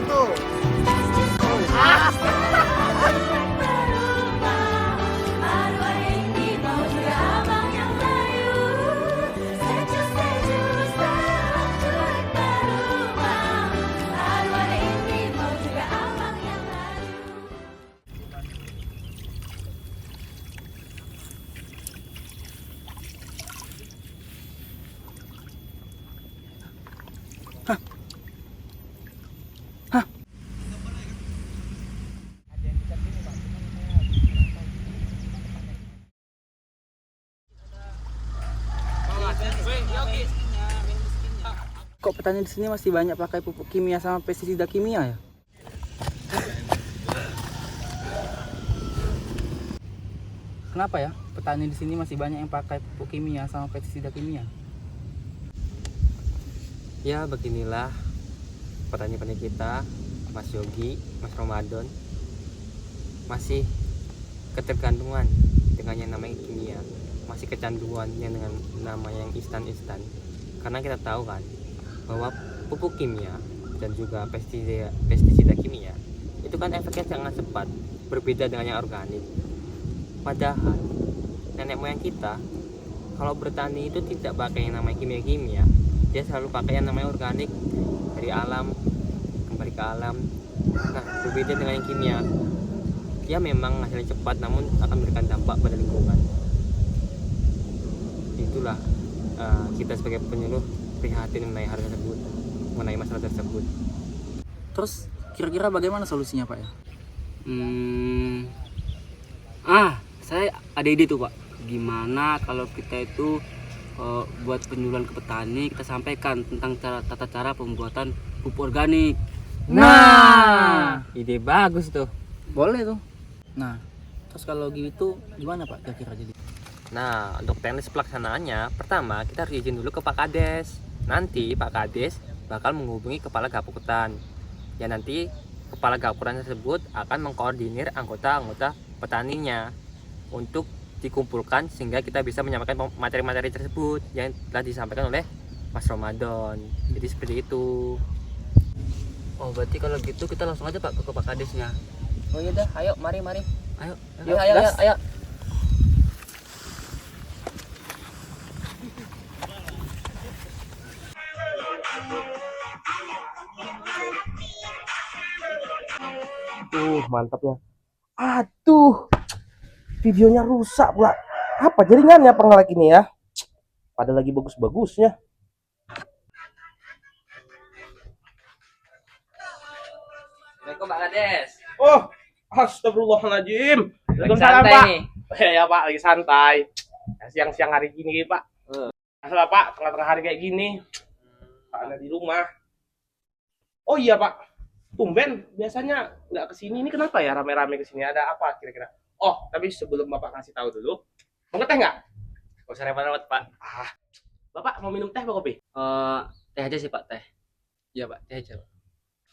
tuh. Kok petani di sini masih banyak pakai pupuk kimia sama pestisida kimia ya? Kenapa ya petani di sini masih banyak yang pakai pupuk kimia sama pestisida kimia? Ya beginilah petani-petani kita, Mas Yogi, Mas Ramadan, masih ketergantungan dengan yang namanya kimia, masih kecanduan yang dengan nama yang instan-instan. Karena kita tahu kan bahwa pupuk kimia dan juga pestisida kimia itu kan efeknya sangat cepat, berbeda dengan yang organik. Padahal nenek moyang kita kalau bertani itu tidak pakai yang namanya kimia-kimia, dia selalu pakai yang namanya organik, dari alam kembali ke alam. Nah, berbeda dengan yang kimia, dia memang hasilnya cepat namun akan memberikan dampak pada lingkungan. Itulah kita sebagai penyuluh prihatin mengenai hal tersebut, mengenai masalah tersebut. Terus kira-kira bagaimana solusinya Pak ya? Saya ada ide tuh Pak. Gimana kalau kita itu buat penyuluhan ke petani, kita sampaikan tentang tata cara pembuatan pupuk organik. Nah, Ide bagus tuh. boleh tuh. Nah, terus kalau gitu gimana Pak kira-kira jadi? Nah, untuk teknis pelaksanaannya, pertama kita harus izin dulu ke Pak Kades. Nanti Pak Kades bakal menghubungi Kepala Gapukutan. Ya nanti Kepala Gapukutan tersebut akan mengkoordinir anggota-anggota petaninya untuk dikumpulkan sehingga kita bisa menyampaikan materi-materi tersebut yang telah disampaikan oleh Mas Ramadan. Jadi seperti itu. Oh, berarti kalau gitu kita langsung aja Pak ke Pak Kadesnya. Oh iya dah, ayo mari. Ayo. Ayo. Mantap ya. Aduh, videonya rusak pula. Apa jaringannya pengelak ini ya? Padahal lagi bagus-bagusnya. Assalamualaikum Pak Kades. Oh, astagfirullahaladzim. Lagi santai Pak. nih. Ya Pak, lagi santai. Siang-siang hari gini Pak. Masalah Pak, tengah-tengah hari kayak gini. Pak ada di rumah. Oh iya Pak, tumben biasanya nggak kesini. Ini kenapa ya rame-rame kesini? Ada apa kira-kira? Oh, tapi sebelum Bapak kasih tahu dulu, mau ngeteh nggak? Gak usah repot-repot Pak. Bapak mau minum teh apa kopi? Teh aja sih Pak, teh. Iya Pak, teh aja.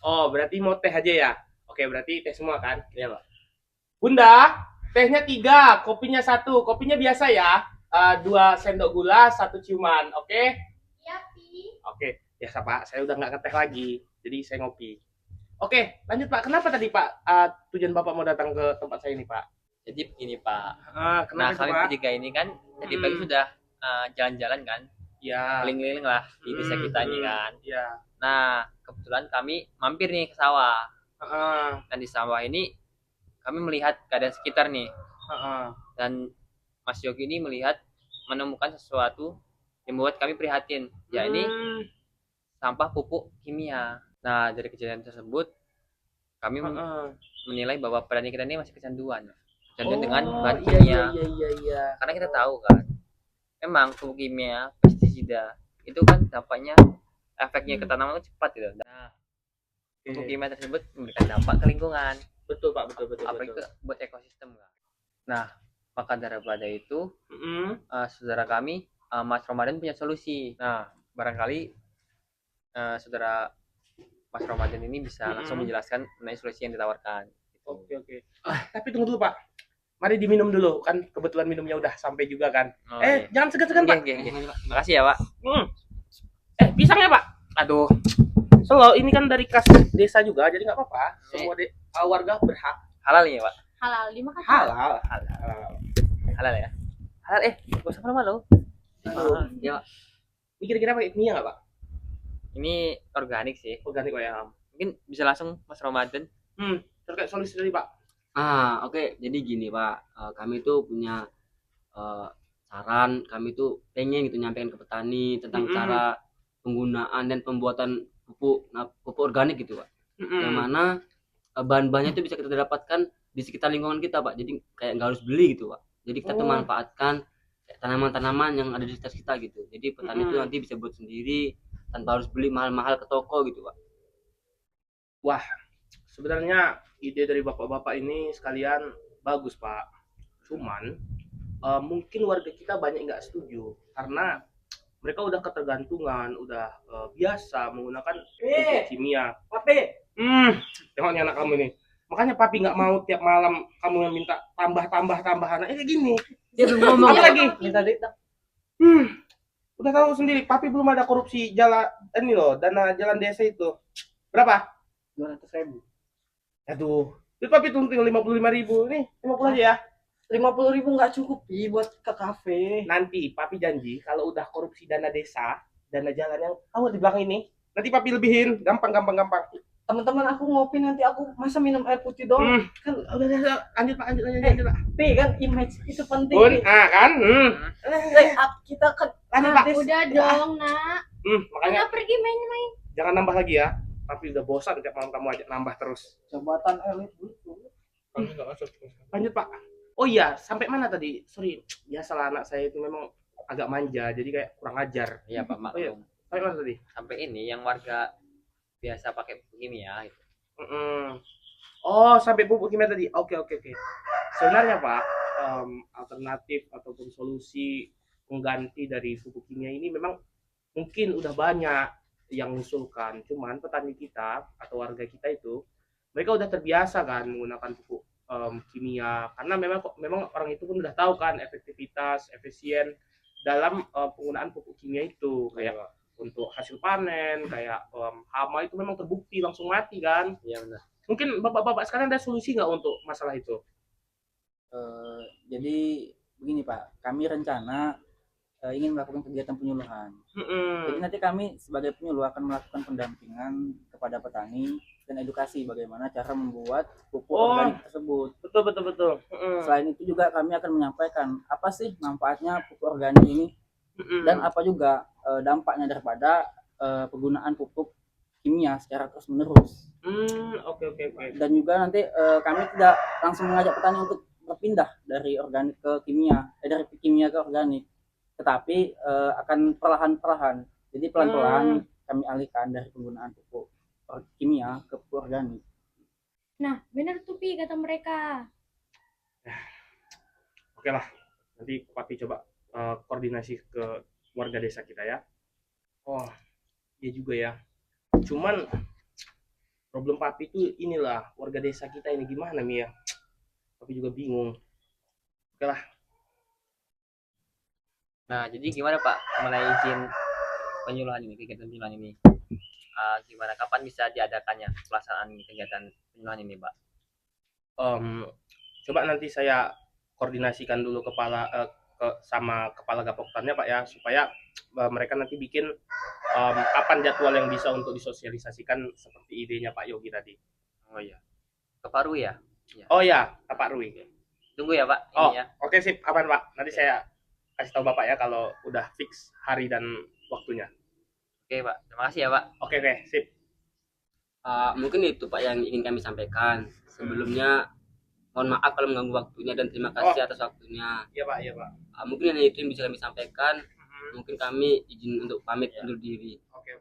Oh, berarti mau teh aja ya? Oke, berarti teh semua kan? Iya Pak. Bunda, tehnya 3, kopinya 1. Kopinya biasa ya, 2 sendok gula, 1 ciuman, oke? Iya, Pi. Oke, biasa Pak, saya udah nggak ngeteh lagi, jadi saya ngopi. Oke, lanjut Pak. Kenapa tadi Pak tujuan Bapak mau datang ke tempat saya ini Pak? Jadi begini Pak. Nah, Nah, kenapa kami itu Pak? bertiga ini kan tadi pagi sudah jalan-jalan kan, Ya, keliling-keliling lah di desa kita ini kan. Ya. Nah, kebetulan kami mampir nih ke sawah. Heeh, Dan di sawah ini kami melihat keadaan sekitar nih. heeh. Dan Mas Yogi ini menemukan sesuatu yang membuat kami prihatin, yakni sampah pupuk kimia. Nah, dari kejadian tersebut kami menilai bahwa petani kita ini masih kecanduan dengan bahan kimia. Iya. Karena kita tahu kan, memang pupuk kimia, pestisida itu kan dampaknya, efeknya ke tanaman itu cepat gitu. Nah, pupuk kimia tersebut memberikan dampak ke lingkungan, Betul Pak, betul. apalagi buat ekosistem kan. Nah, maka daripada itu saudara kami Mas Ramadan punya solusi. Nah, barangkali saudara Mas Ramadan ini bisa langsung menjelaskan mengenai solusi yang ditawarkan. Oke. Tapi tunggu dulu Pak. Mari diminum dulu, kan kebetulan minumnya udah sampai juga kan. Oh, iya. Jangan segan-segan Pak. Oke. Makasih ya Pak. Pisangnya Pak. Aduh, Selo ini kan dari kas desa juga, jadi nggak apa-apa. Semua warga berhak. Halal ya pak? Halal dimakan. Halal. Halal ya? Halal gak usah malu-malu. Ya, Ini kira-kira pakai kimia nggak pak? Ini organik sih. Organik kok ya. Mungkin bisa langsung Mas Ramadan. Terkait solusi dari pak. oke. Jadi gini Pak, kami tuh punya saran, kami tuh pengen gitu nyampaikan ke petani tentang cara penggunaan dan pembuatan pupuk organik gitu Pak. Yang mana bahan-bahannya itu bisa kita dapatkan di sekitar lingkungan kita Pak. Jadi kayak nggak harus beli gitu Pak. Jadi kita tuh manfaatkan kayak tanaman-tanaman yang ada di sekitar kita gitu. Jadi petani itu nanti bisa buat sendiri tanpa harus beli mahal-mahal ke toko gitu Pak. Wah, sebenarnya ide dari bapak-bapak ini sekalian bagus pak. Cuman mungkin warga kita banyak nggak setuju karena mereka udah ketergantungan, udah biasa menggunakan pupuk kimia. Papi. Tengok nih anak kamu ini. Makanya papi nggak mau tiap malam kamu yang minta tambahan. Kayak gini. Dia belum ngomong. Apa lagi? Minta duit dong. Udah tahu sendiri, papi belum ada korupsi jalan ini loh, dana jalan desa itu. Berapa? 200.000. Aduh, duit papi tuh tinggal 55.000. Nih, 50 aja ya. 50.000 nggak cukup Pi buat ke kafe. Nanti papi janji kalau udah korupsi dana desa, dana jalan yang tahu di belakang ini, nanti papi lebihin, gampang. Teman-teman aku ngopi nanti aku masa minum air putih dong. Kan udah lanjut pak. Pi kan image itu penting. Bun, Pi. kan? Kita kan Lanjut pak. Udah dong, Nak. Makanya Udah pergi main-main. jangan nambah lagi ya. Papi udah bosan tiap malam kamu ajak nambah terus. Jabatan elit gitu. Lanjut pak. Oh iya, sampai mana tadi? Sorry, biasalah anak saya itu memang agak manja, jadi kayak kurang ajar. Iya pak Oh iya, maklum. sampai mana tadi? Sampai ini yang warga biasa pakai pupuk kimia gitu. Oh, sampai pupuk kimia tadi. Oke. Sebenarnya Pak, alternatif ataupun solusi pengganti dari pupuk kimia ini memang mungkin udah banyak yang mengusulkan. Cuman petani kita atau warga kita itu mereka udah terbiasa kan menggunakan pupuk kimia karena memang orang itu pun udah tahu kan efektivitas, efisien dalam penggunaan pupuk kimia itu kayak untuk hasil panen kayak hama itu memang terbukti langsung mati kan. Iya benar. Mungkin bapak-bapak sekarang ada solusi nggak untuk masalah itu? Jadi begini Pak, kami rencana ingin melakukan kegiatan penyuluhan. Jadi nanti kami sebagai penyuluh akan melakukan pendampingan kepada petani dan edukasi bagaimana cara membuat pupuk organik tersebut. Betul. Selain itu juga kami akan menyampaikan apa sih manfaatnya pupuk organik ini dan apa juga dampaknya daripada penggunaan pupuk kimia secara terus menerus. Oke. Dan juga nanti kami tidak langsung mengajak petani untuk berpindah dari organik ke kimia, dari kimia ke organik, tetapi akan perlahan-perlahan. Jadi pelan-pelan kami alihkan dari penggunaan pupuk kimia ke pupuk organik. Nah, benar tuh Pi kata mereka. Oke lah, nanti papi coba koordinasi ke warga desa kita ya. Oh, iya juga ya. Cuman problem papi itu inilah warga desa kita ini gimana Mia? Papi juga bingung. Oke lah. Nah, jadi gimana Pak mengenai izin penyuluhan ini, kegiatan penyuluhan ini? Gimana, kapan bisa diadakannya pelaksanaan kegiatan penyuluhan ini, Pak? Coba nanti saya koordinasikan dulu sama kepala gapoktannya Pak ya, supaya mereka nanti bikin kapan jadwal yang bisa untuk disosialisasikan seperti idenya Pak Yogi tadi. Oh iya. Ke Pak Rui ya? Oh ya, Pak Rui. Tunggu ya Pak. Oh, Ininya. oke sip, aman Pak. Nanti saya kasih tahu Bapak ya kalau udah fix hari dan waktunya. Oke Pak, terima kasih ya Pak. Oke, sip. Mungkin itu Pak yang ingin kami sampaikan. Sebelumnya mohon maaf kalau mengganggu waktunya dan terima kasih atas waktunya. Iya Pak. Mungkin hanya itu yang bisa kami sampaikan. Mungkin kami izin untuk pamit undur diri. Oke.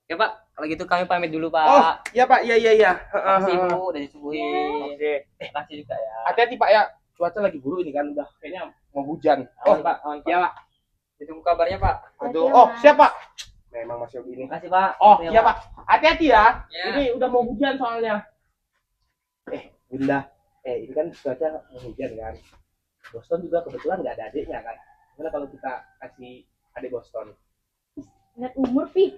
Oke Pak, kalau gitu kami pamit dulu Pak. Oh, iya Pak. Iya. Makasih Bu, udah disuguhin. Oke. Makasih juga ya. Hati-hati Pak ya. Cuaca lagi buruk ini kan udah kayaknya mau hujan. Aman Pak, aman Pak. Iya Pak. Ditunggu kabarnya Pak. Aduh. Oh, siap Pak. Memang Mas Yogi ini. Makasih Pak. Oh, Makasih, iya Pak. Hati-hati ya. Ya. Ini udah mau hujan soalnya. Bunda. Ini kan cuaca mau hujan kan. Boston juga kebetulan nggak ada adiknya kan. Gimana kalau kita kasih adik Boston? Lihat umur Pi.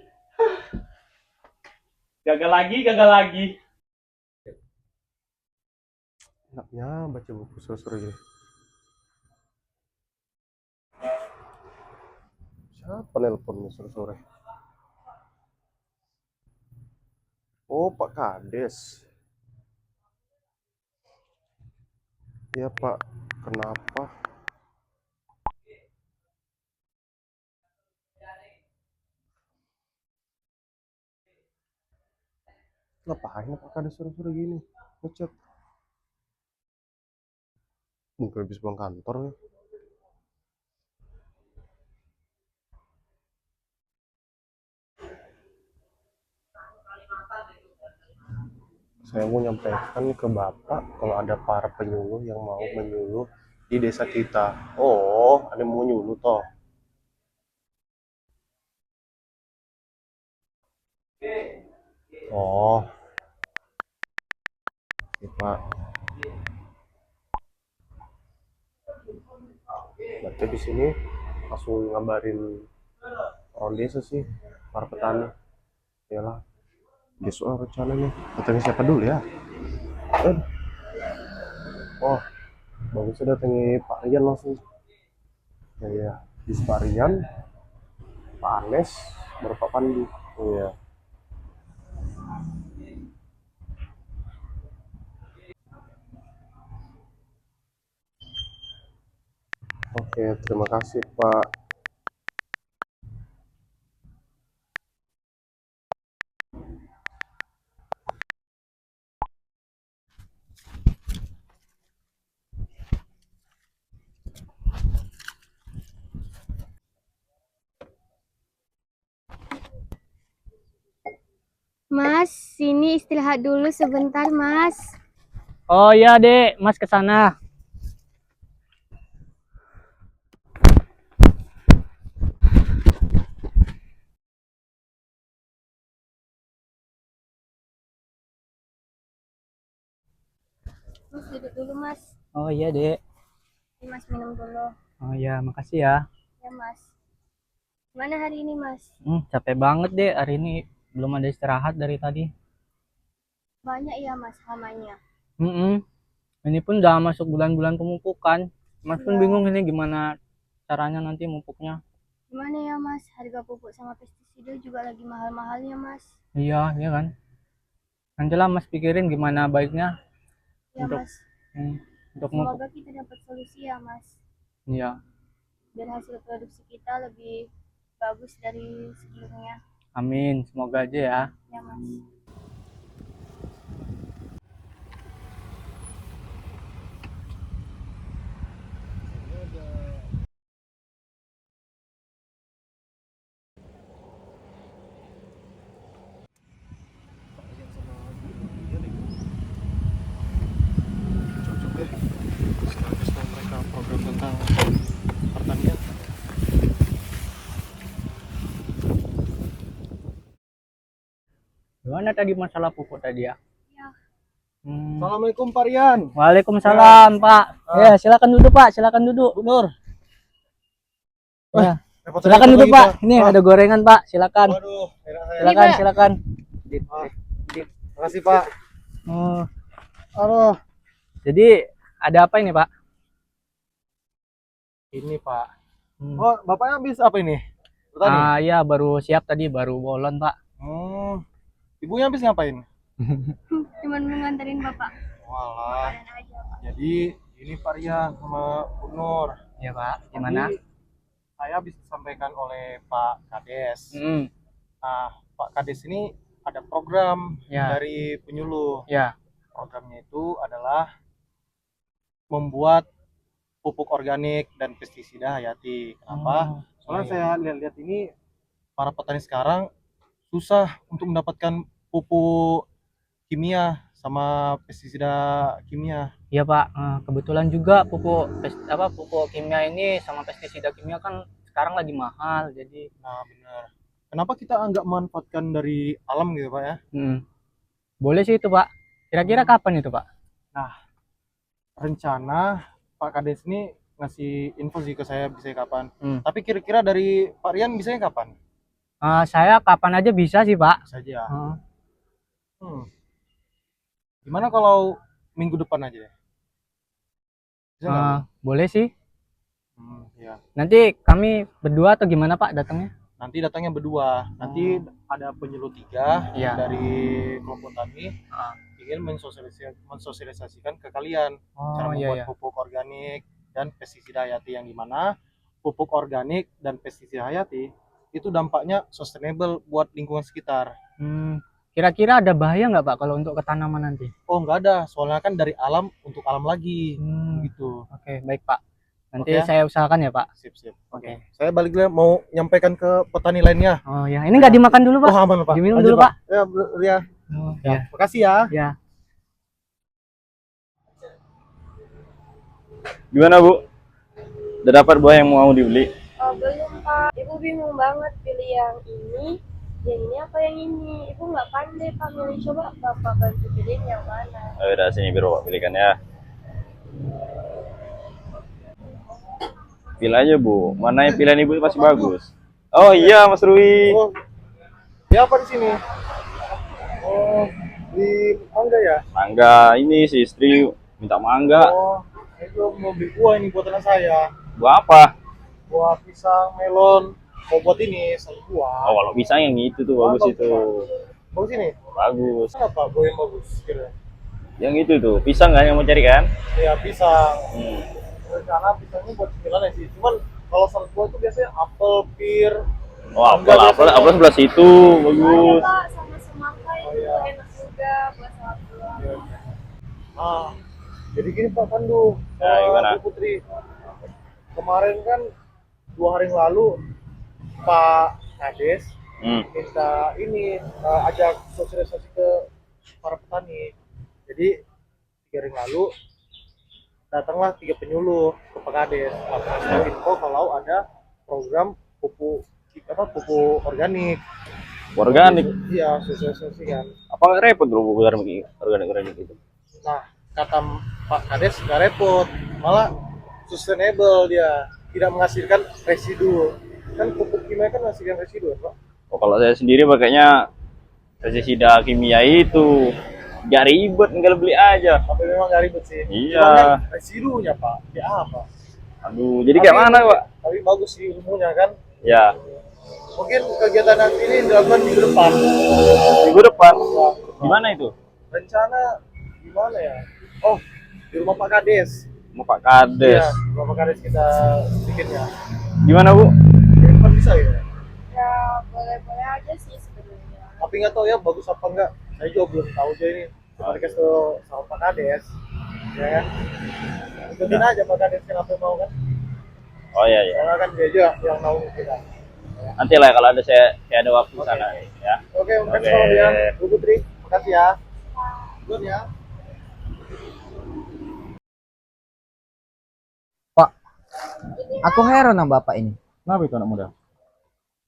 Gagal lagi, gagal lagi. Enaknya baca buku sore-sore gini. Siapa nelponnya sore-sore? Oh, Pak Kades. Iya, Pak. Kenapa? Ngapain Pak Kades sore-sore gini? Ngechat. Mungkin habis pulang kantor ya. Saya mau nyampaikan ke Bapak kalau ada para penyuluh yang mau menyuluh di desa kita. Oh, ada yang mau nyuluh toh. Oh, iya, Pak. Berarti di sini langsung ngabarin orang desa sih, para petani. Iyalah, dia soal rencananya. Datangi siapa dulu ya? Eh, oh, bagusnya datangi Pak Rian langsung. Ya, ya. Di Pak Rian, Pak Anes, baru Pak Pandu. Iya. Oke, terima kasih Pak. Mas, sini istirahat dulu sebentar, Mas. Oh iya, Dek, Mas ke sana. Mas duduk dulu, Mas. Oh iya, Dek. Ini Mas minum dulu. Oh iya, makasih ya. Ya, Mas. Gimana hari ini, Mas? Capek banget, Dek. Hari ini belum ada istirahat dari tadi. Banyak ya, Mas, hamanya. Ini pun udah masuk bulan-bulan pemupukan. Mas pun Iya. bingung ini gimana caranya nanti mupuknya. Gimana ya, Mas? Harga pupuk sama pestisida juga lagi mahal-mahalnya, Mas. Iya, iya kan. Nantilah Mas pikirin gimana baiknya Ya, Untuk- Mas. untuk mupuk. Semoga kita dapat solusi ya, Mas. Iya, Biar hasil produksi kita lebih bagus dari sebelumnya. amin. Semoga aja ya. Ya, Mas. Cocok deh. Sekaligus tahu mereka program tentang pertanian. Gimana tadi masalah pupuk tadi ya? Ya. Assalamualaikum Pak Rian. Waalaikumsalam, Pak. Ya, silakan duduk, Pak. Silakan duduk. Bu Nur. Ya, Repot-repot silakan duduk, lagi, Pak. Ini ada gorengan, Pak. Silakan. Waduh, enak saya. Silakan, silakan. Makasih Pak. Oh, Halo. jadi ada apa ini, Pak? Ini Pak. Hmm. Oh, Bapaknya habis apa ini? Petani? Iya, baru siap tadi, baru bolon, Pak. Ibunya habis ngapain? Cuman mengantarin Bapak. Walah. Kalian aja, Pak. Jadi ini Pak Rian sama Bu Nur. Iya, Pak. Gimana? Tadi saya bisa disampaikan oleh Pak Kades. Hmm, Nah, Pak Kades ini ada program Ya. dari penyuluh. ya. Programnya itu adalah membuat pupuk organik dan pestisida hayati. Kenapa? Soalnya iya. saya lihat-lihat ini para petani sekarang susah untuk mendapatkan pupuk kimia sama pestisida kimia. Iya, Pak. Kebetulan juga pupuk kimia ini sama pestisida kimia kan sekarang lagi mahal, jadi Nah, benar. Kenapa kita nggak manfaatkan dari alam gitu, Pak ya? boleh sih itu, Pak. Kira-kira kapan itu, Pak? Rencana Pak Kades ini ngasih info sih ke saya bisa kapan. Hmm. Tapi kira-kira dari Pak Rian bisanya kapan? Saya kapan aja bisa sih, Pak. Saja. Gimana kalau minggu depan aja deh? Bisa nggak, Bu? Boleh sih. Ya. Nanti kami berdua atau gimana Pak datangnya? Nanti datangnya berdua. Nanti ada penyuluh 3 Iya. dari kelompok tani ingin mensosialisasikan ke kalian cara membuat pupuk organik dan pestisida hayati, yang dimana pupuk organik dan pestisida hayati itu dampaknya sustainable buat lingkungan sekitar. Kira-kira ada bahaya nggak Pak kalau untuk ke tanaman nanti? Oh, nggak ada, soalnya kan dari alam untuk alam lagi, gitu. Oke, baik Pak. Nanti Oke. saya usahakan ya Pak. Sip. Oke. Saya balik dulu mau nyampaikan ke petani lainnya. Oh ya, ini nggak dimakan dulu Pak? Oh, aman Pak. Diminum Lanjut, dulu Pak. Ya, ya. Oh, Ya, makasih ya. Ya. Gimana Bu? Udah dapat buah yang mau dibeli? Oh, belum Pak. Ibu bingung banget pilih yang ini apa yang ini. Ibu nggak pandai Pak milih. Coba Bapak bantu pilih yang mana. Udah sini biar Bapak pilihkan ya. Pilih aja Bu, mana yang pilihan Ibu masih bagus. Oh iya Mas Rui. Oh, ya apa di sini? Oh, di mangga ya? Mangga, ini si istri minta mangga. Oh, itu mau beli buah ini buat anak saya. Buah apa? Buah pisang, melon. Mau buat ini, satu buah. Oh kalau pisang yang itu tuh bagus itu. Bagus ini? Bagus. Apa buah yang bagus kira? Yang itu tuh, pisang kan yang mau cari kan? Ya, pisang. Hmm. Rencana pisangnya buat cemilan sih. Cuman kalau satu buah itu biasanya apel, pir. Oh apel sebelah situ, bagus. Ada Pak sama semangka itu enak juga buat salad buah. Ah, jadi gini Pak Pandu, Ya, gimana? Bu Putri. Kemarin kan 2 hari yang lalu Pak Kades minta ini ajak sosialisasi ke para petani. Jadi 3 hari yang lalu datanglah 3 penyuluh ke Pak Kades, ngasih info kalau ada program pupuk organik. Organik. Iya, sosialisasikan. Apa nggak repot bro organik itu? Nah, kata Pak Kades nggak repot, malah sustainable dia, tidak menghasilkan residu. Kan pupuk kimia kan menghasilkan residu, Pak. Oh kalau saya sendiri pakainya pestisida kimia itu. Gak ribet, tinggal beli aja. Tapi memang nggak ribet sih. Iya. Cuman kan residunya Pak, ya apa? Aduh, jadi kayak mana Pak? Tapi bagus sih ilmunya kan. Ya, Mungkin kegiatan nanti ini dilakukan minggu depan. minggu depan. Gimana itu? Rencana gimana ya? Oh, di rumah Pak Kades. Mau Pak Kades. Iya, rumah Pak Kades kita bikinnya. Gimana Bu? Kan bisa ya? Ya boleh-boleh aja sih sebenarnya. Tapi nggak tahu ya bagus apa enggak. Saya juga belum tahu aja ini. Cuma dikasih tahu sama Pak Kades, ya kan? Ikutin aja Pak Kades kenapa mau kan? Oh iya iya. Karena kan dia juga yang tahu kita. Nanti lah kalau ada saya ada waktu sana ya. Oke, mungkin Oke. sama dia, Bu Putri. Makasih ya. Duluan ya. Aku heran sama bapak ini. Kenapa itu anak muda?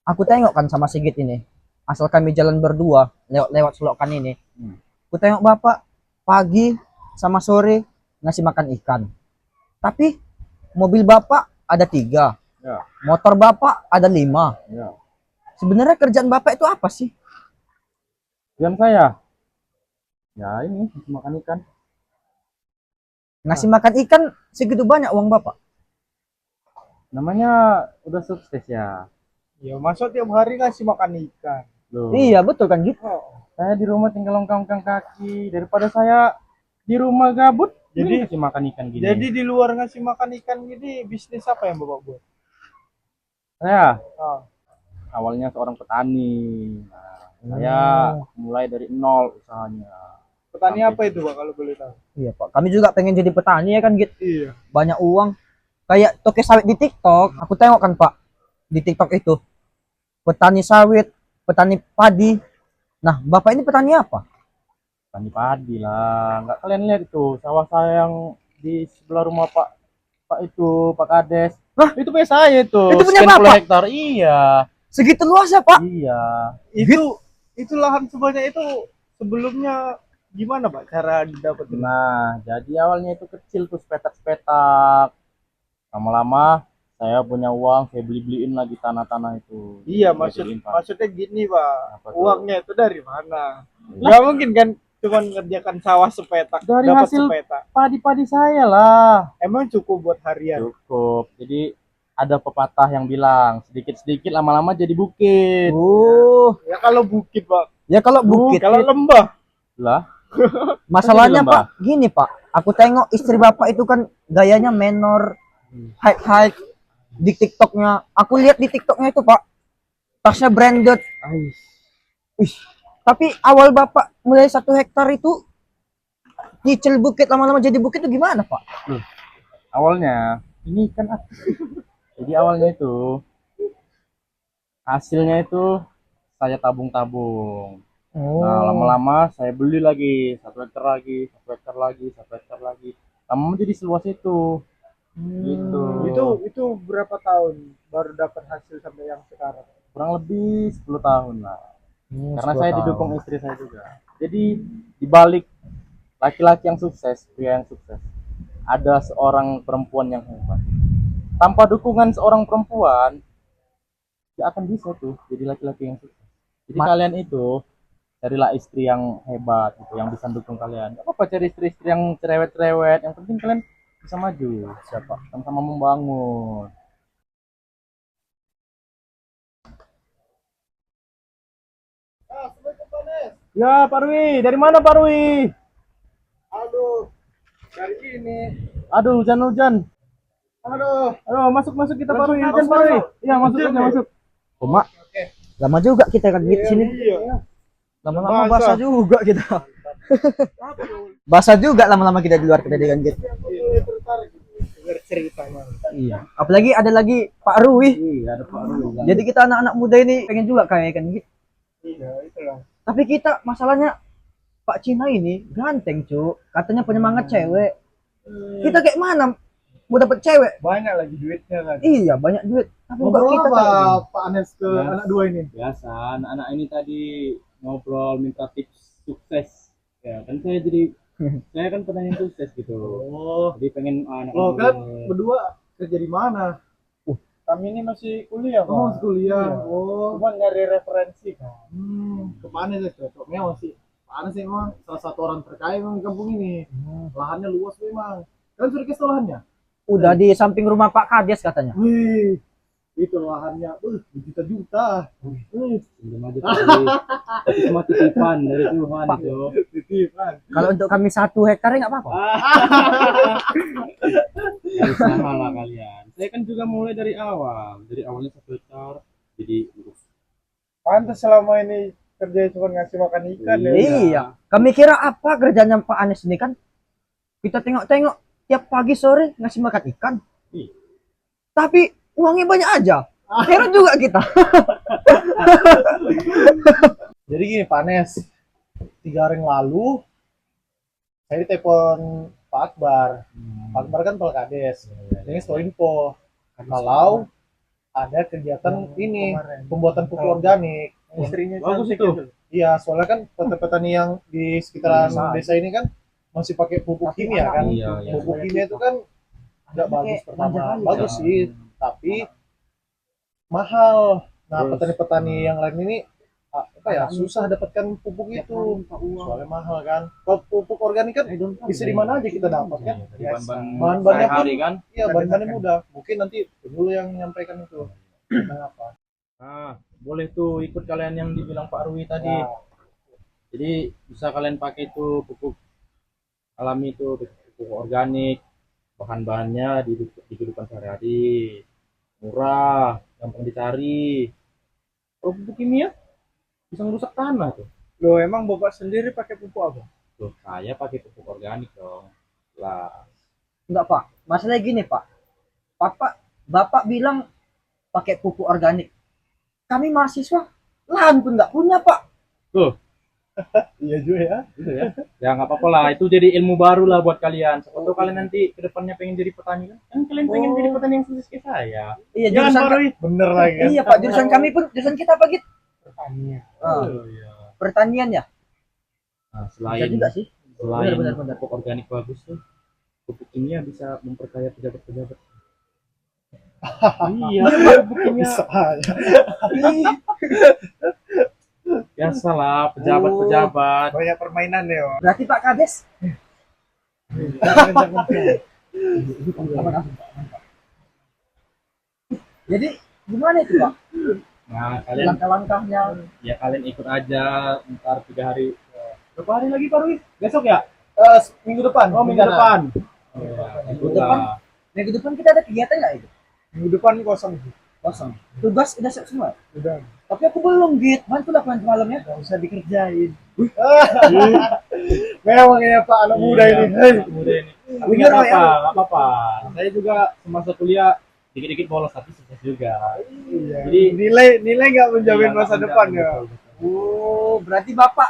Aku tengok kan sama Sigit ini. Asal kami jalan berdua lewat selokan ini. Aku tengok bapak pagi sama sore ngasih makan ikan. Tapi mobil bapak ada 3. Ya. Motor bapak ada 5. Ya. Sebenarnya kerjaan bapak itu apa sih? Yang saya. Ya ini makan ikan. Ngasih makan ikan segitu banyak uang bapak. Namanya udah sukses ya. Ya, masa tiap hari ngasih makan ikan. Loh. Iya betul kan gitu. Saya di rumah tinggal longkang-longkang kaki daripada saya di rumah gabut. Jadi kasih makan ikan gini. Jadi di luar ngasih makan ikan gini, bisnis apa yang bapak buat? saya Oh. awalnya seorang petani. Nah, saya mulai dari nol usahanya. Petani apa itu Pak kalau boleh tahu? Iya pak. Kami juga pengen jadi petani ya kan gitu. Iya. Banyak uang. Kayak toke sawit di TikTok. Aku tengok kan pak di TikTok itu. Petani sawit, petani padi. Nah bapak ini petani apa? Petani padi lah. Nggak kalian lihat itu sawah saya yang di sebelah rumah Pak itu Pak Kades. Hah? Itu punya saya itu. Itu punya Sekian puluh Bapak? hektar. Iya. Segitu luas ya pak? Iya. Itu lahan sebanyak itu sebelumnya gimana Pak cara didapetin? Nah, jadi awalnya itu kecil tuh sepetak-sepetak. Lama-lama saya punya uang, saya beli-beliin lagi tanah-tanah itu. Iya, Saya jadiin padi. maksudnya gini, Pak. Apa tuh? Uangnya itu dari mana? Nggak mungkin kan cuma ngerjakan sawah sepetak, Dari dapat hasil sepetak. padi-padi saya lah. Emang cukup buat harian? Cukup. Jadi ada pepatah yang bilang sedikit-sedikit lama-lama jadi bukit. Oh, Ya kalau bukit, Pak. ya kalau bukit. Kalau lembah, Lah, Masalahnya Lembah. Pak, gini Pak, aku tengok istri Bapak itu kan gayanya menor, high di TikToknya. Aku lihat di TikToknya itu Pak, tasnya branded. Wih, tapi awal Bapak mulai 1 hektar itu nyicil bukit lama-lama jadi bukit itu gimana Pak? awalnya ini kan jadi awalnya itu hasilnya itu saya tabung-tabung. Nah, lama-lama saya beli lagi 1 hektar lagi, 1 hektar lagi, 1 hektar lagi. Lama jadi seluas itu. Gitu. itu berapa tahun baru dapat hasil sampai yang sekarang? Kurang lebih 10 tahun lah. Karena 10 saya tahun. didukung istri saya juga. Jadi di balik laki-laki yang sukses, pria yang sukses, ada seorang perempuan yang hebat. Tanpa dukungan seorang perempuan, tidak akan bisa tuh jadi laki-laki yang sukses. Jadi kalian itu carilah istri yang hebat gitu, yang bisa dukung kalian. Gak apa-apa cari istri-istri yang cerewet-cerewet, yang penting kalian bisa maju. Siapa? Sama-sama membangun. Ya, Pak Rwi, dari mana Pak Rwi? Aduh, dari ini. Aduh, hujan-hujan. Aduh, masuk kita Pak Rwi, hujan Pak Rwi. Iya, masuk aja, masuk. Cuma lama juga kita kan di sini. Iya. Lama-lama basah juga kita. Basah juga lama-lama kita di luar kedai gitu. Tertarik dengar ceritanya. Iya. Apalagi ada lagi Pak Rui. Iya, ada Pak Rwi. Jadi kita anak-anak muda ini pengen juga kayak kan gitu. Iya, itulah. Tapi kita masalahnya Pak Cina ini ganteng, Cuk. Katanya penyemangat cewek. Kita kayak mana mau dapet cewek? Banyak lagi duitnya lagi. Iya, banyak duit. Tapi enggak Ngobrol kita apa kayak Pak Anes ke Ya. anak dua ini? Biasa, anak-anak ini tadi ngobrol minta tips sukses. Ya, kan saya jadi saya kan pengen sukses gitu. Oh, Jadi pengen anak lo kan berdua kerja di mana? Kami ini masih kuliah, Pak. Oh, masih kuliah. Iya. Oh, cuma nyari referensi kan. Ke Pak Anes ya cocoknya masih. Pak Anes memang salah satu orang terkaya memang di kampung ini. Lahannya luas memang. Kan sudah kasih lahannya? udah di samping rumah Pak Kades katanya. Wih, itu lahannya, juta-juta. belum aja tadi. Tapi cuma titipan dari Tuhan itu. Titipan. Kalau untuk kami 1 hektar nggak apa-apa. Usaha lah kalian. Saya kan juga mulai dari awal. Dari awalnya 1 hektar jadi urus. Pantas selama ini kerja cuma ngasih makan ikan ya. Iya. Kami kira apa kerjanya Pak Anies ini kan? Kita tengok-tengok tiap pagi sore ngasih makan ikan. Iya. Tapi uangnya banyak aja. Heran juga kita. Jadi gini Pak Anes, 3 hari yang lalu saya ditelepon Pak Akbar. Pak Akbar kan Pelkades. Ini setelah info kalau ada kegiatan ini pembuatan pupuk organik. Istrinya Bagus itu. Iya, soalnya kan petani-petani yang di sekitaran desa ini kan masih pakai pupuk kimia kan. Iya, iya. Pupuk kimia itu kan nggak bagus pertama. Bagus sih, tapi mahal. Nah, petani-petani yang lain ini apa ya susah dapatkan pupuk itu, soalnya mahal kan. Kalau pupuk organik kan bisa di mana aja kita dapat kan. Bahan-bahannya pun hari kan. iya, bahan-bahannya mudah. Mungkin nanti dulu yang menyampaikan itu. Apa? Nah, boleh tuh ikut kalian yang dibilang Pak Rwi tadi. Nah, Jadi bisa kalian pakai itu pupuk alami itu, pupuk organik. Bahan-bahannya di kehidupan sehari-hari. Murah, gampang dicari. Kalau pupuk kimia bisa merusak tanah tuh. Loh, emang Bapak sendiri pakai pupuk apa? Loh, saya pakai pupuk organik dong. Lah, Enggak Pak. Masalahnya gini Pak. Bapak bilang pakai pupuk organik. Kami mahasiswa lahan pun nggak punya Pak. Iya juga ya. gitu ya. Ya nggak apa-apa lah, itu jadi ilmu baru lah buat kalian. Siapa tahu kalian nanti ke depannya pengen jadi petani kan? Kan kalian pengen jadi petani yang sukses kayak saya. Iya, Jangan jurusan Pak Rwi. Bener lagi kan. Iya Pak, jurusan kami pun jurusan kita apa gitu? Pertanian. Oh, iya. Pertanian ya. Nah, Bisa selain juga sih. selain Benar. pupuk organik bagus tuh, pupuk kimia bisa memperkaya pejabat-pejabat. Iya, Pak kimia. Bisa aja. Biasalah pejabat-pejabat. Banyak permainan ya. Berarti Pak Kades jadi gimana itu Pak? Nah, kalian Langkah-langkahnya. ya kalian ikut aja ntar 3 hari. Berapa hari lagi Pak Rui? Besok ya? Minggu depan. Oh, minggu depan. Oh, Minggu depan. Minggu depan kita ada kegiatan nggak itu? Minggu depan kosong. Kosong. Tugas udah siap semua. Udah. Tapi aku belum Git. Bantu lah nanti malamnya. Gak usah dikerjain. Memang ya Pak anak muda ini. Hei. Muda ini. Tapi Bener, nggak Pak, apa-apa, ya? nggak apa-apa. Saya juga semasa kuliah dikit-dikit bolos tapi sukses juga. Iya. Jadi Nilai nggak menjamin iya, masa nggak depan menjamin, ya. betul, betul. Oh, berarti Bapak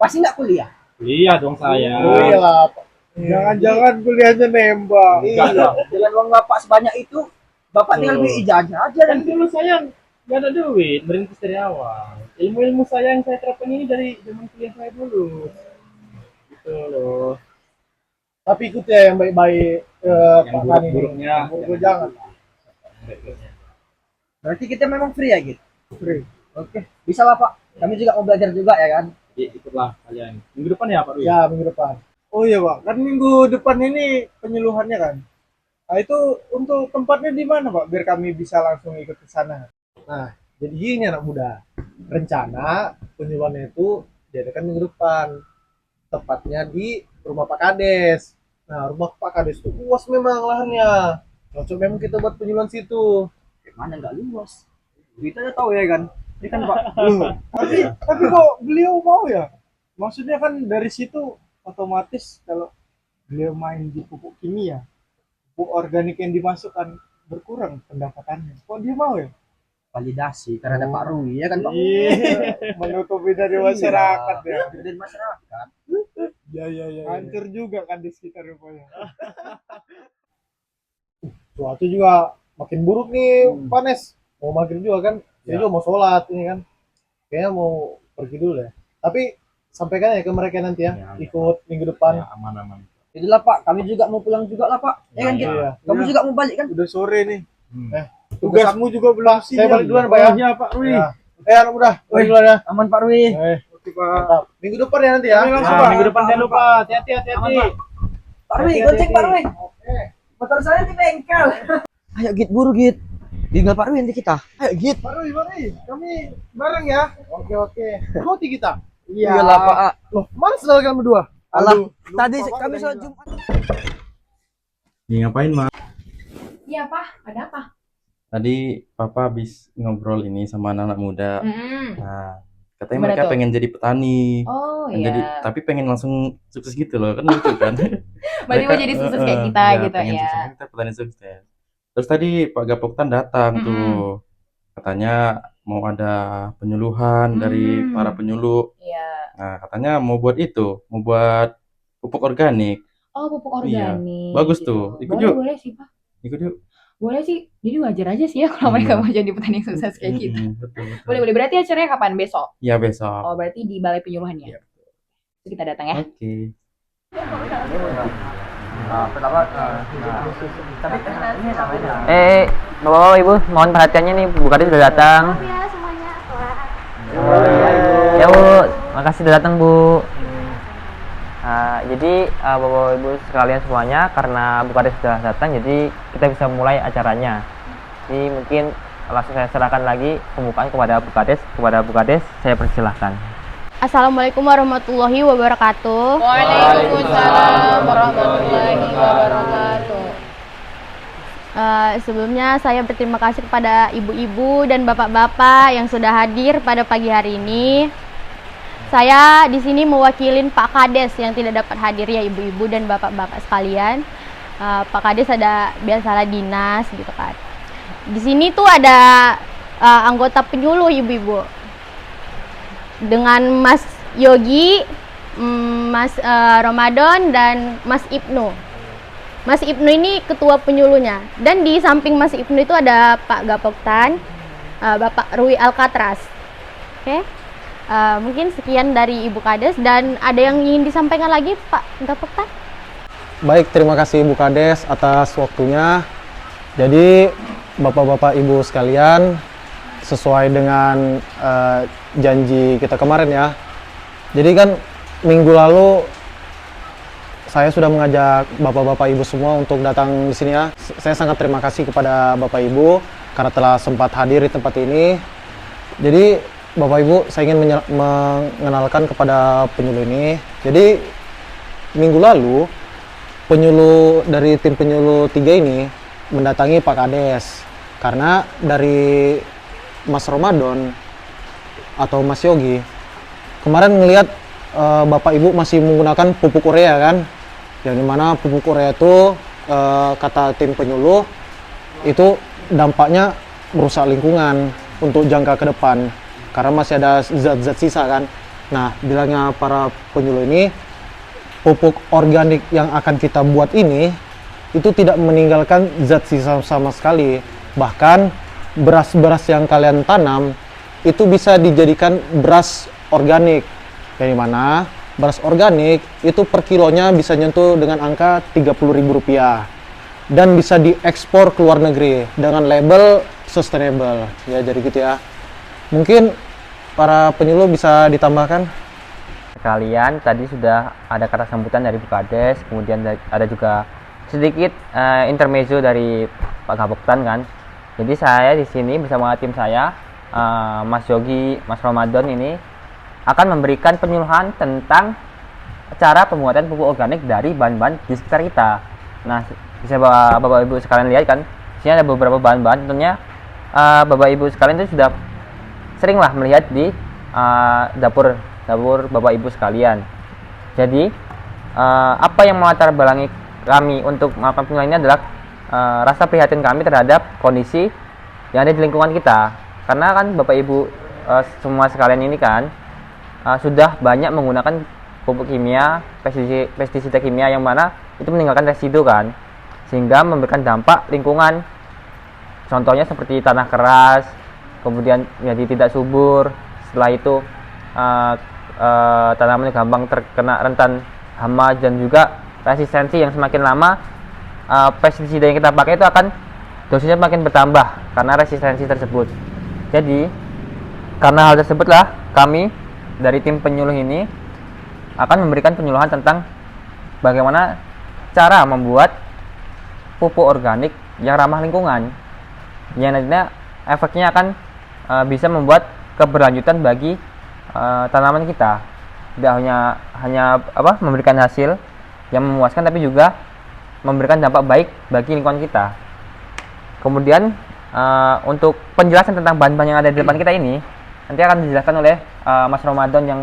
pasti nggak kuliah? Kuliah dong saya. Oh iya lah. Pak. Jangan-jangan kuliahnya nembak. Enggak Iya. dong. Dengan uang Bapak sebanyak itu, Bapak tinggal beli ijazah aja Kan dan dulu saya nggak ada duit, merintis dari awal. Ilmu-ilmu saya yang saya terapkan ini dari zaman kuliah saya dulu. Gitu loh. Tapi ikut ya yang baik-baik Yang Pak Kani. buruk-buruknya. Buruk jangan. berarti kita memang free ya Git? Free. Oke, bisa lah Pak. Kami juga mau belajar juga ya kan? Ya, ikutlah kalian. Minggu depan ya Pak Rui? Ya minggu depan. Oh iya Pak, kan minggu depan ini penyuluhannya kan. Nah itu untuk tempatnya di mana Pak? Biar kami bisa langsung ikut ke sana. Nah, jadi gini anak muda. Rencana penyuluhannya itu diadakan minggu depan. Tepatnya di rumah Pak Kades. Nah, rumah Pak Kades itu luas memang lahannya. Cocok memang kita buat penyuluhan situ. Mana nggak luas? Kita udah tahu ya kan? Ini kan Pak. Tapi kok beliau mau ya? Maksudnya kan dari situ otomatis kalau beliau main di pupuk kimia, pupuk organik yang dimasukkan berkurang pendapatannya. Kok dia mau ya? Validasi terhadap Pak Rui ya kan Pak? Iya, menutupi dari masyarakat ya. Dari masyarakat. Ya. Hancur juga kan di sekitar rupanya. Cuaca juga makin buruk nih, panas. Mau maghrib juga kan? Saya juga mau sholat ini kan. Kayaknya mau pergi dulu ya. Tapi sampaikan ya ke mereka nanti ya, ikut minggu depan. Ya, aman-aman. Itulah Pak, kami juga mau pulang juga lah Pak. Ya kan Git? Iya. Kamu juga mau balik kan? Udah sore nih. Hmm. Tugasmu juga belum siap. Saya balik duluan Pak ya. Iya Pak Rui. Ya. Anak muda, balik duluan ya. Aman Pak Rui. Oke Pak. Minggu depan ya nanti ya. Nah, minggu depan jangan lupa. Hati-hati. Pak Rui, gocek Pak Rui. Motor saya di bengkel. Ayo Git, buru Git. Tinggal Pak Rui nanti kita. Ayo Git. Mari, kami bareng ya. Oke. Roti kita. Iyalah Pak. Loh, mana saudara kalian berdua? Alah, Lupa tadi banget kami ya. sholat Jumat. Ya, ngapain Mak? Iya, Pak. Ada apa? Tadi Papa habis ngobrol ini sama anak-anak muda. Nah, katanya Gimana mereka tuh? pengen jadi petani. Oh, Pengen jadi, iya. tapi pengen langsung sukses gitu loh, kan lucu kan? Berarti mau jadi sukses kayak kita gitu pengen ya. sukses, kita petani sukses. Terus tadi Pak Gapoktan datang tuh, katanya mau ada penyuluhan dari para penyuluh. Iya. Nah, katanya mau buat itu, mau buat pupuk organik. Oh, pupuk Iya. organik. Bagus gitu. tuh. Ikut Boleh, yuk. boleh sih, Pak. Ikut yuk. Boleh sih. Jadi wajar aja sih ya kalau mereka Iya. mau jadi petani sukses kayak gitu. Betul. Boleh, boleh. Berarti acaranya kapan? Besok? Ya besok. Oh, berarti di balai penyuluhan ya? Iya. Jadi kita datang ya. Oke. Bapak-bapak ibu, mohon perhatiannya nih, Bu Kades sudah datang. Ya semuanya kelar. Ya Bu, makasih sudah datang Bu. Jadi bapak-bapak ibu sekalian semuanya, karena Bu Kades sudah datang, jadi kita bisa mulai acaranya. Jadi mungkin langsung saya serahkan lagi pembukaan kepada Bu Kades. Kepada Bu Kades, saya persilahkan. Assalamualaikum warahmatullahi wabarakatuh. Waalaikumsalam warahmatullahi wabarakatuh. Sebelumnya saya berterima kasih kepada ibu-ibu dan bapak-bapak yang sudah hadir pada pagi hari ini. Saya di sini mewakilin Pak Kades yang tidak dapat hadir ya ibu-ibu dan bapak-bapak sekalian. Pak Kades ada biasalah dinas gitu kan. Di sini tuh ada anggota penyuluh ibu-ibu. Dengan Mas Yogi, Mas Ramadan dan Mas Ibnu. Mas Ibnu ini ketua penyuluhnya. Dan di samping Mas Ibnu itu ada Pak Gapoktan, Bapak Rui Alcatraz. Oke. Mungkin sekian dari Ibu Kades, dan ada yang ingin disampaikan lagi Pak Gapoktan? Baik, terima kasih Ibu Kades atas waktunya. Jadi Bapak-bapak Ibu sekalian, sesuai dengan janji kita kemarin ya. Jadi kan minggu lalu saya sudah mengajak Bapak-bapak Ibu semua untuk datang di sini ya. Saya sangat terima kasih kepada Bapak Ibu karena telah sempat hadir di tempat ini. Jadi Bapak Ibu, saya ingin mengenalkan kepada penyuluh ini. Jadi minggu lalu penyuluh dari tim penyuluh 3 ini mendatangi Pak Kades karena dari Mas Ramadan atau Mas Yogi kemarin ngelihat Bapak Ibu masih menggunakan pupuk urea kan, yang dimana pupuk urea itu kata tim penyuluh itu dampaknya merusak lingkungan untuk jangka ke depan karena masih ada zat-zat sisa kan. Nah, bilangnya para penyuluh ini, pupuk organik yang akan kita buat ini itu tidak meninggalkan zat sisa sama sekali. Bahkan beras-beras yang kalian tanam itu bisa dijadikan beras organik. Yang mana beras organik itu per kilonya bisa nyentuh dengan angka Rp30.000 dan bisa diekspor ke luar negeri dengan label sustainable. Ya, jadi gitu ya. Mungkin para penyuluh bisa ditambahkan. Kalian tadi sudah ada kata sambutan dari Bu Kades, kemudian ada juga sedikit intermezzo dari Pak Gapoktan kan. Jadi saya di sini bersama tim saya, Mas Yogi, Mas Ramadan ini akan memberikan penyuluhan tentang cara pembuatan pupuk organik dari bahan-bahan di sekitar kita. Nah, bisa Bapak Ibu sekalian lihat kan, di sini ada beberapa bahan-bahan. Tentunya Bapak Ibu sekalian itu sudah seringlah melihat di dapur Bapak Ibu sekalian. Jadi apa yang melatar belakangi kami untuk melakukan penyuluhan ini adalah rasa prihatin kami terhadap kondisi yang ada di lingkungan kita. Karena kan Bapak Ibu semua sekalian ini kan sudah banyak menggunakan pupuk kimia, pestisida kimia yang mana itu meninggalkan residu kan, sehingga memberikan dampak lingkungan. Contohnya seperti tanah keras, kemudian jadi tidak subur. Setelah itu tanaman gampang terkena rentan hama dan juga resistensi yang semakin lama pestisida yang kita pakai itu akan dosisnya makin bertambah karena resistensi tersebut. Jadi karena hal tersebutlah kami dari tim penyuluh ini akan memberikan penyuluhan tentang bagaimana cara membuat pupuk organik yang ramah lingkungan, yang nantinya efeknya akan bisa membuat keberlanjutan bagi tanaman kita. Tidak hanya memberikan hasil yang memuaskan, tapi juga memberikan dampak baik bagi lingkungan kita. Kemudian untuk penjelasan tentang bahan-bahan yang ada di depan kita ini nanti akan dijelaskan oleh Mas Ramadan yang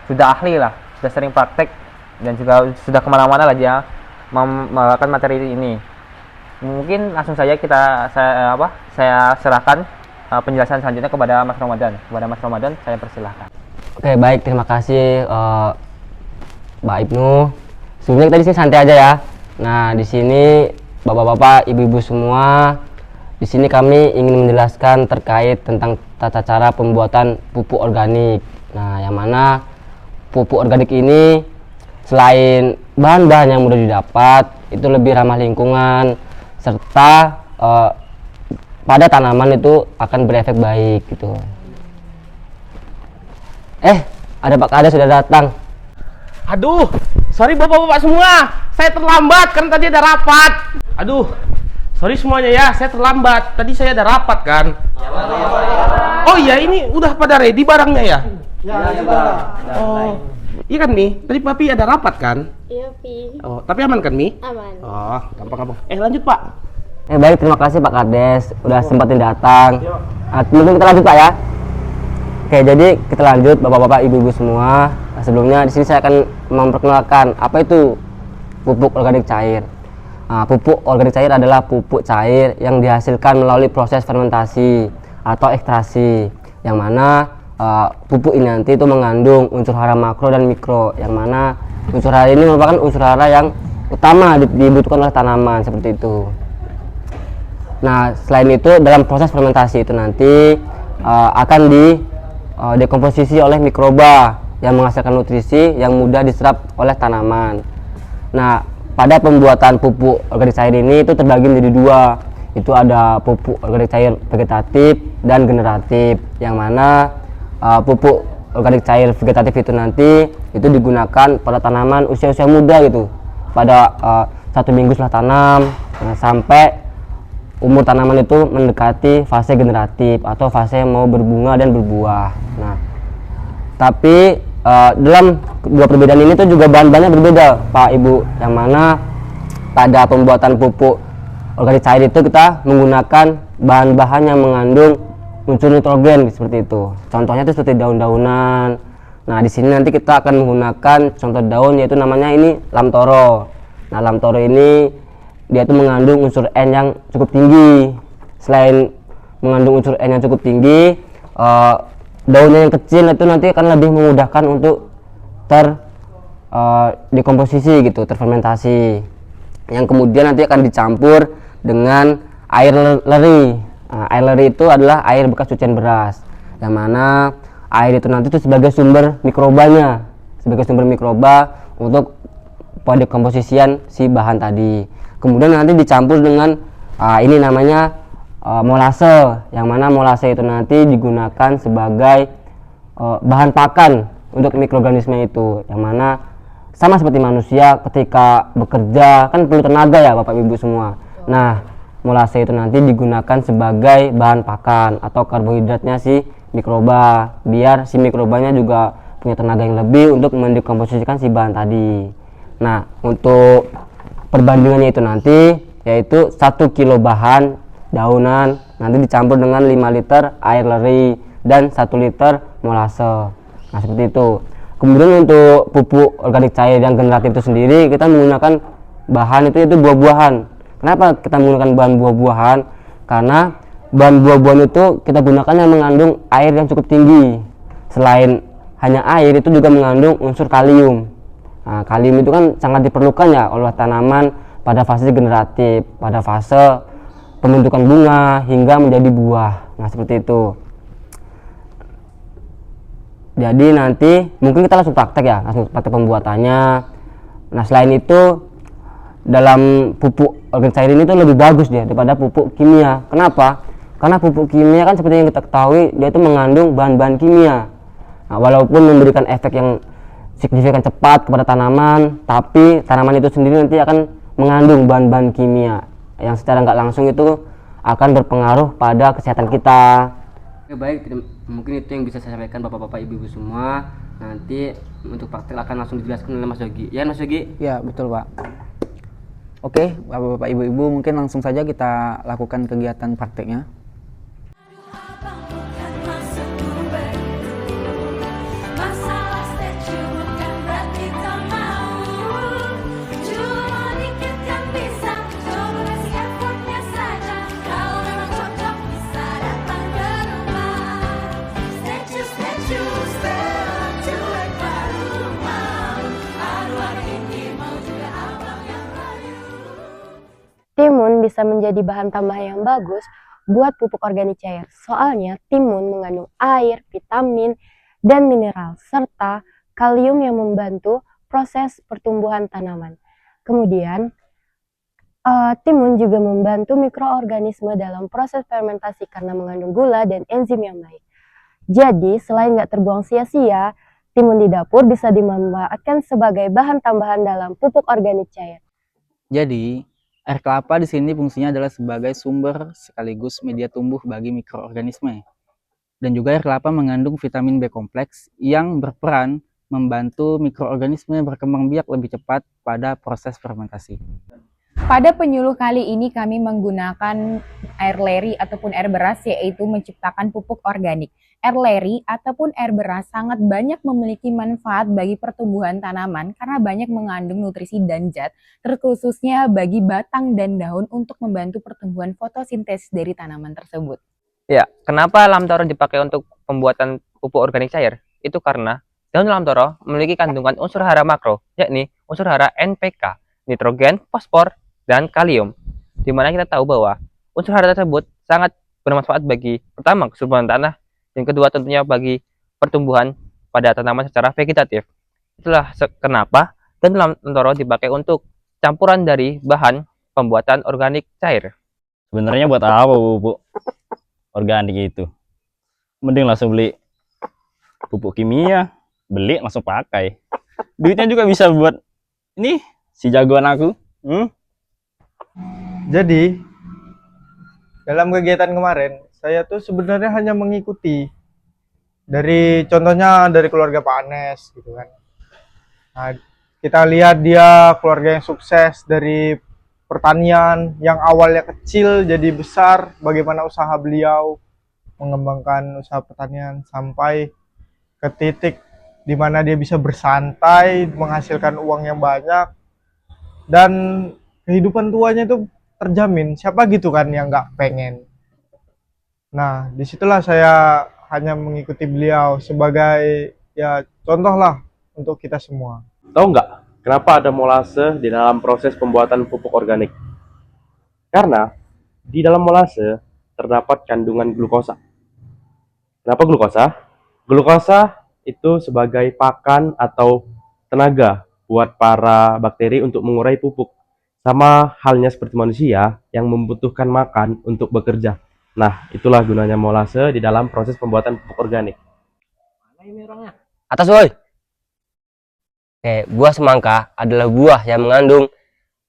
sudah ahli lah, sudah sering praktek dan juga sudah kemana-mana lah dia membawakan materi ini. Mungkin langsung saja saya serahkan penjelasan selanjutnya kepada Mas Ramadan. Kepada Mas Ramadan saya persilahkan. Oke, baik, terima kasih Mbak Ibnu. Sebelumnya kita di sini santai aja ya. Nah, di sini Bapak-bapak, Ibu-ibu semua, di sini kami ingin menjelaskan terkait tentang tata cara pembuatan pupuk organik. Nah, yang mana pupuk organik ini selain bahan-bahan yang mudah didapat, itu lebih ramah lingkungan serta pada tanaman itu akan berefek baik gitu. Ada Pak Kades sudah datang. Aduh, sorry bapak-bapak semua, saya terlambat karena tadi ada rapat. Aduh, sorry semuanya ya, saya terlambat. Tadi saya ada rapat kan. Oh iya, ini udah pada ready barangnya ya? Ya, Oh, iya kan Mi? Tadi Papi ada rapat kan? Iya, Pi. Oh, tapi aman kan Mi? Aman. Oh, gampang-gampang. Lanjut Pak. Baik, terima kasih Pak Kades udah sempatin datang. Sebelum kita lanjut Pak ya. Oke, jadi kita lanjut Bapak-bapak, Ibu-ibu semua. Sebelumnya di sini saya akan memperkenalkan apa itu pupuk organik cair. Pupuk organik cair adalah pupuk cair yang dihasilkan melalui proses fermentasi atau ekstraksi, yang mana pupuk ini nanti itu mengandung unsur hara makro dan mikro, yang mana unsur hara ini merupakan unsur hara yang utama dibutuhkan oleh tanaman seperti itu. Nah, selain itu dalam proses fermentasi itu nanti akan dekomposisi oleh mikroba yang menghasilkan nutrisi yang mudah diserap oleh tanaman. Nah, pada pembuatan pupuk organik cair ini itu terbagi menjadi dua. itu ada pupuk organik cair vegetatif dan generatif, yang mana pupuk organik cair vegetatif itu nanti itu digunakan pada tanaman usia-usia muda gitu, pada 1 minggu setelah tanam sampai umur tanaman itu mendekati fase generatif atau fase mau berbunga dan berbuah. Nah, tapi dalam dua perbedaan ini tuh juga bahan-bahannya berbeda Pak Ibu, yang mana pada pembuatan pupuk organik cair itu kita menggunakan bahan-bahan yang mengandung unsur nitrogen seperti itu. Contohnya itu seperti daun-daunan. Nah, di sini nanti kita akan menggunakan contoh daun, yaitu namanya ini lamtoro. Nah, lamtoro ini dia itu mengandung unsur N yang cukup tinggi. Selain mengandung unsur N yang cukup tinggi, daunnya yang kecil itu nanti akan lebih memudahkan untuk dekomposisi gitu, terfermentasi, yang kemudian nanti akan dicampur dengan air leri. Nah, air leri itu adalah air bekas cucian beras, yang mana air itu nanti itu sebagai sumber mikrobanya, sebagai sumber mikroba untuk pendekomposisian si bahan tadi. Kemudian nanti dicampur dengan ini namanya molase, yang mana molase itu nanti digunakan sebagai bahan pakan untuk mikroorganisme itu, yang mana sama seperti manusia ketika bekerja kan perlu tenaga ya Bapak Ibu semua. Nah, molase itu nanti digunakan sebagai bahan pakan atau karbohidratnya si mikroba, biar si mikrobanya juga punya tenaga yang lebih untuk mendekomposisikan si bahan tadi. Nah, untuk perbandingannya itu nanti yaitu 1 kilo bahan daunan nanti dicampur dengan 5 liter air leri dan 1 liter molase. Nah, seperti itu. Kemudian untuk pupuk organik cair yang generatif itu sendiri kita menggunakan bahan itu buah-buahan. Kenapa kita menggunakan bahan buah-buahan? Karena bahan buah-buahan itu kita gunakan yang mengandung air yang cukup tinggi. Selain hanya air, itu juga mengandung unsur kalium. Nah, kalium itu kan sangat diperlukan ya oleh tanaman pada fase generatif, pada fase pembentukan bunga hingga menjadi buah. Nah, seperti itu. Jadi nanti mungkin kita langsung praktek ya, langsung praktek pembuatannya. Nah, selain itu dalam pupuk organik cair ini tuh lebih bagus dia daripada pupuk kimia. Kenapa? Karena pupuk kimia kan seperti yang kita ketahui dia itu mengandung bahan-bahan kimia. Nah, walaupun memberikan efek yang signifikan cepat kepada tanaman, tapi tanaman itu sendiri nanti akan mengandung bahan-bahan kimia yang secara nggak langsung itu akan berpengaruh pada kesehatan kita. Oke, baik, mungkin itu yang bisa saya sampaikan Bapak-bapak, Ibu-ibu semua. Nanti untuk praktek akan langsung dijelaskan oleh Mas Yogi. Ya, Mas Yogi? Ya, betul Pak. Oke, Bapak-bapak, Ibu-ibu, mungkin langsung saja kita lakukan kegiatan prakteknya. Timun bisa menjadi bahan tambahan yang bagus buat pupuk organik cair. Soalnya timun mengandung air, vitamin, dan mineral, serta kalium yang membantu proses pertumbuhan tanaman. Kemudian, timun juga membantu mikroorganisme dalam proses fermentasi karena mengandung gula dan enzim yang baik. Jadi, selain nggak terbuang sia-sia, timun di dapur bisa dimanfaatkan sebagai bahan tambahan dalam pupuk organik cair. Jadi, air kelapa di sini fungsinya adalah sebagai sumber sekaligus media tumbuh bagi mikroorganisme. Dan juga air kelapa mengandung vitamin B kompleks yang berperan membantu mikroorganisme berkembang biak lebih cepat pada proses fermentasi. Pada penyuluh kali ini kami menggunakan air leri ataupun air beras, yaitu menciptakan pupuk organik. Air leri ataupun air beras sangat banyak memiliki manfaat bagi pertumbuhan tanaman karena banyak mengandung nutrisi dan zat, terkhususnya bagi batang dan daun untuk membantu pertumbuhan fotosintesis dari tanaman tersebut. Ya, kenapa lamtoro dipakai untuk pembuatan pupuk organik cair? Itu karena daun lamtoro memiliki kandungan unsur hara makro, yakni unsur hara NPK, nitrogen, fosfor, dan kalium. Dimana kita tahu bahwa unsur hara tersebut sangat bermanfaat bagi, pertama, kesuburan tanah, yang kedua tentunya bagi pertumbuhan pada tanaman secara vegetatif. Itulah kenapa daun lamtoro dipakai untuk campuran dari bahan pembuatan organik cair. Sebenarnya buat apa pupuk organik itu? Mending langsung beli pupuk kimia, beli langsung pakai. Duitnya juga bisa buat ini si jagoan aku. Jadi, dalam kegiatan kemarin, saya tuh sebenarnya hanya mengikuti dari contohnya dari keluarga Pak Anes gitu kan. Nah, kita lihat dia keluarga yang sukses dari pertanian yang awalnya kecil jadi besar, bagaimana usaha beliau mengembangkan usaha pertanian sampai ke titik di mana dia bisa bersantai, menghasilkan uang yang banyak, dan kehidupan tuanya itu terjamin. Siapa gitu kan yang nggak pengen. Nah, disitulah saya hanya mengikuti beliau sebagai ya contoh lah untuk kita semua. Tahu nggak kenapa ada molase di dalam proses pembuatan pupuk organik? Karena di dalam molase terdapat kandungan glukosa. Kenapa glukosa? Glukosa itu sebagai pakan atau tenaga buat para bakteri untuk mengurai pupuk. Sama halnya seperti manusia yang membutuhkan makan untuk bekerja. Nah, itulah gunanya molase di dalam proses pembuatan pupuk organik. Atas woi. Buah semangka adalah buah yang mengandung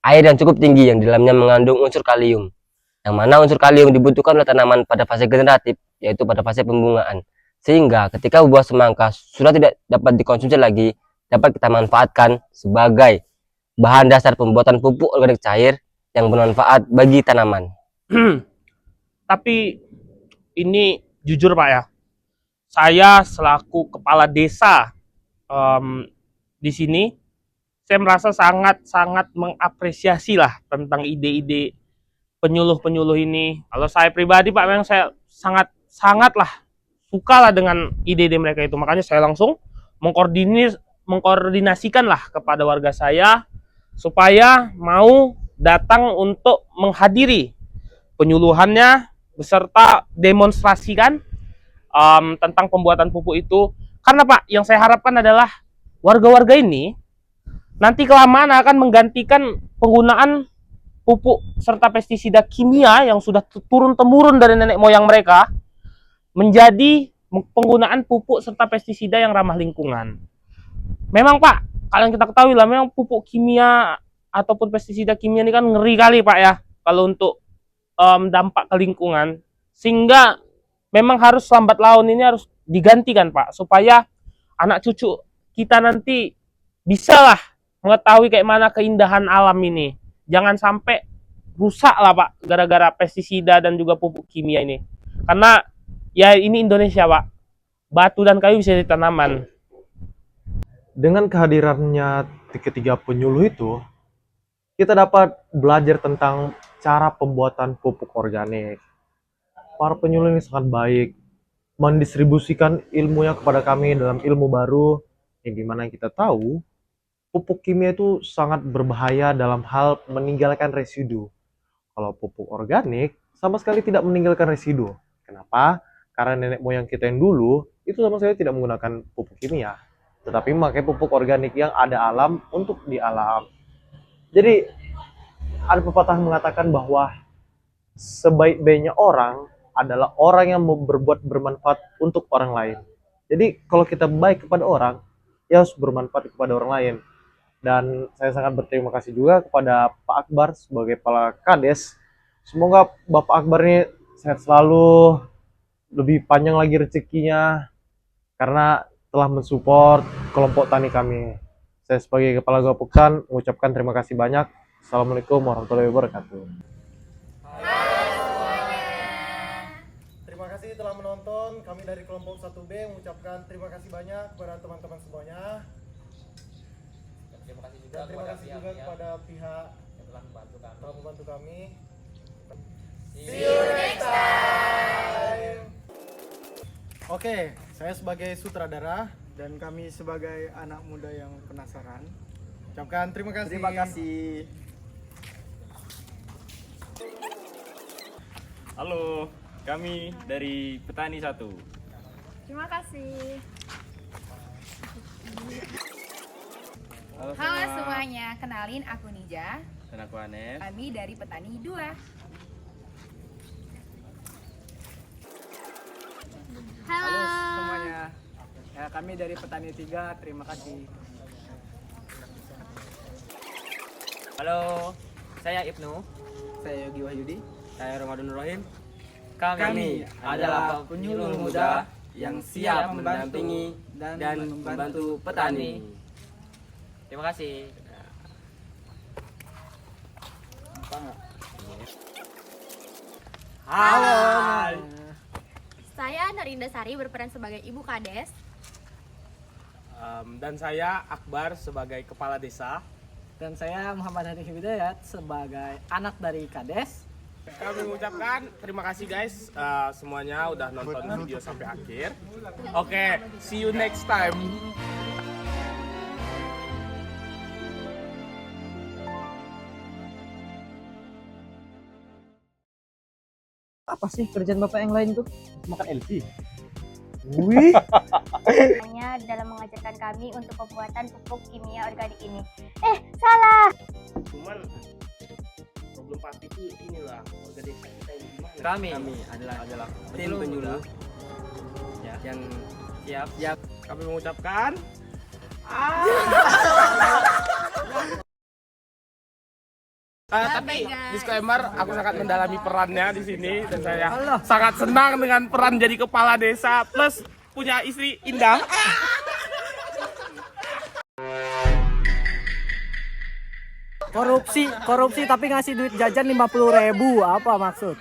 air yang cukup tinggi yang di dalamnya mengandung unsur kalium. Yang mana unsur kalium dibutuhkan oleh tanaman pada fase generatif, yaitu pada fase pembungaan. Sehingga ketika buah semangka sudah tidak dapat dikonsumsi lagi, dapat kita manfaatkan sebagai bahan dasar pembuatan pupuk organik cair yang bermanfaat bagi tanaman. Tapi ini jujur Pak ya, saya selaku kepala desa di sini, saya merasa sangat mengapresiasi lah tentang ide-ide penyuluh-penyuluh ini. Kalau saya pribadi Pak, memang saya sangatlah suka lah dengan ide-ide mereka itu. Makanya saya langsung mengkoordinasikan lah kepada warga saya supaya mau datang untuk menghadiri penyuluhannya beserta demonstrasikan tentang pembuatan pupuk itu. Karena Pak, yang saya harapkan adalah warga-warga ini nanti kelamaan akan menggantikan penggunaan pupuk serta pestisida kimia yang sudah turun-temurun dari nenek moyang mereka menjadi penggunaan pupuk serta pestisida yang ramah lingkungan. Memang Pak, kalian kita ketahui lah, memang pupuk kimia ataupun pestisida kimia ini kan ngeri kali Pak ya, kalau untuk dampak ke lingkungan. Sehingga memang harus lambat laun ini harus digantikan Pak, supaya anak cucu kita nanti bisalah mengetahui kayak mana keindahan alam ini. Jangan sampai rusak lah Pak, gara-gara pestisida dan juga pupuk kimia ini. Karena ya ini Indonesia Pak, batu dan kayu bisa jadi tanaman. Dengan kehadirannya ketiga penyuluh itu, kita dapat belajar tentang cara pembuatan pupuk organik. Para penyuluh ini sangat baik, mendistribusikan ilmunya kepada kami dalam ilmu baru, yang dimana kita tahu pupuk kimia itu sangat berbahaya dalam hal meninggalkan residu. Kalau pupuk organik sama sekali tidak meninggalkan residu. Kenapa? Karena nenek moyang kita yang dulu itu sama sekali tidak menggunakan pupuk kimia, tetapi memakai pupuk organik yang ada alam untuk di alam. Jadi ada pepatah mengatakan bahwa sebaik-baiknya orang adalah orang yang mau berbuat bermanfaat untuk orang lain. Jadi kalau kita baik kepada orang, ya harus bermanfaat kepada orang lain. Dan saya sangat berterima kasih juga kepada Pak Akbar sebagai kepala Kades. Semoga Bapak Akbar ini sehat selalu, lebih panjang lagi rezekinya, karena telah mensupport kelompok tani kami. Saya sebagai kepala Gapuktan mengucapkan terima kasih banyak. Assalamualaikum warahmatullahi wabarakatuh. Terima kasih telah menonton. Kami dari kelompok 1B mengucapkan terima kasih banyak kepada teman-teman semuanya. Terima kasih juga, Dan terima kasih juga kepada pihak yang telah membantu kami. See you next time. Oke, saya sebagai sutradara dan kami sebagai anak muda yang penasaran. Ucapkan terima kasih. Terima kasih. Halo, kami dari Petani 1. Terima kasih. Halo semuanya, kenalin aku Nija. Dan aku Anes. Kami dari Petani 2. Halo semuanya. Ya, kami dari Petani 3, terima kasih. Halo, saya Ibnu. Saya Yogi Wahyudi. Saya Ramadan Nurrahim. Kami adalah penyuluh muda yang siap mendampingi dan membantu petani. Terima kasih. Halo. Saya Narinda Sari berperan sebagai Ibu Kades. Dan saya Akbar sebagai kepala desa. Dan saya Muhammad Hanif Hidayat sebagai anak dari Kades. Kami mengucapkan terima kasih guys semuanya udah nonton video sampai akhir. Oke, see you next time. Apa sih kerjaan bapak yang lain tuh? Makan LC. Wih. Hanya dalam mengajarkan kami untuk pembuatan pupuk kimia organik ini. Salah. Cuman problem pasti itu inilah warga desa kita yang gimana? Kami adalah tim penyuluh yang siap. Kami mengucapkan tapi disclaimer, aku sangat mendalami perannya di sini dan saya sangat senang dengan peran jadi kepala desa plus punya istri indah. Korupsi tapi ngasih duit jajan 50.000, apa maksud?